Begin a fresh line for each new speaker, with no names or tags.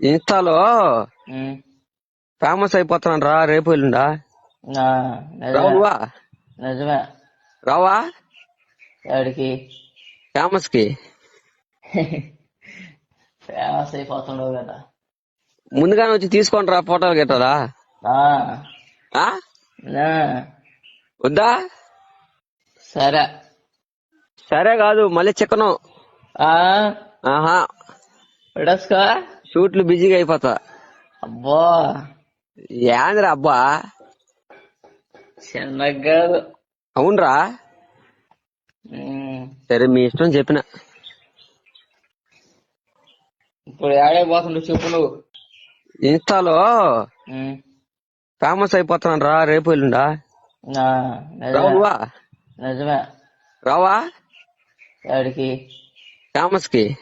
ఇన్స్టాలో
ఉమ్.
ఫేమస్ అయిపోతున్నాను రా, రేపు ఎల్లుండా.
ఆ, నిజమే
రావా?
నిజమే.
రావా
వాడికి
ఫేమస్ కి?
ఫేమస్ అయిపోతుండవు కదా.
ముందుగానే వచ్చి తీసుకొని రా, ఫోటోలు గిట్టరా.
ఆ,
ఆ?
ఆ,
వద్దా?
సరే.
సరే కాదు, మళ్ళీ చిక్కను.
ఆ,
ఆహా,
విడస్కో.
షూట్లు బిజీగా అయిపోతా.
అబ్బో,
ఏందిరా అబ్బా?
చిన్నగా.
అవునరా. సరే మీ ఇష్టం, చెప్పిన.
ఇప్పుడు ఏడే పోతుండవు చెప్పు నువ్వు.
ఇన్స్టాలో
ఉమ్.
ఫేమస్ అయిపోతున్నాను రా, రేపు ఎల్లుండా.
ఆ, నిజమే
రావా?
నిజమే.
రావా?
వాడికి
ఫేమస్ కి?